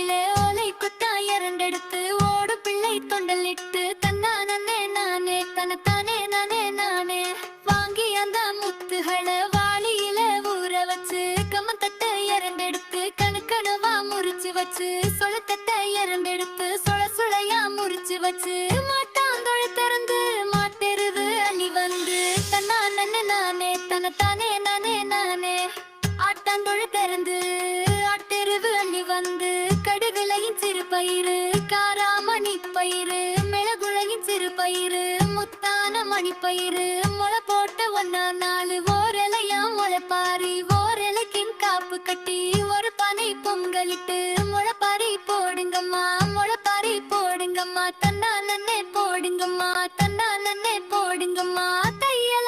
வாளியிலே ஓலை குத்தா இரண்டெடுத்து ஓடு பிள்ளை தொண்டலிட்டு தன்னா நன்னே நானே தனத்தானே நானே நானே வாங்கி அந்த முத்துகளை வாளியில ஊற வச்சு கம்மத்தட்டை இரண்டெடுத்து கணுக்கணுவா முறிச்சு வச்சு சொலத்தட்டை இரண்டெடுத்து சொல சுளையா முறிச்சு வச்சு மாட்டாந்தொழ திறந்து மாட்டெருது அள்ளி வந்து தன்னா நன்னே நானே தனத்தானே நானே நானே ஆட்டாந்தொழ திறந்து ஆட்டெருவு அள்ளி வந்து கடுகுலையின் சிறு பயிறு காராமணி பயிறு மிளகுலையின் சிறு பயிறு முத்தான மணிப்பயிறு முளை போட்ட ஒன்னா நாலு ஓரலையா முளைப்பாரி ஓரலைக்கின் காப்பு கட்டி ஒரு பனை பொங்கலிட்டு முளைப்பாரி போடுங்கம்மா முளைப்பாரி போடுங்கம்மா தன்னா நன்னே போடுங்கம்மா தன்னா நன்னே போடுங்கம்மா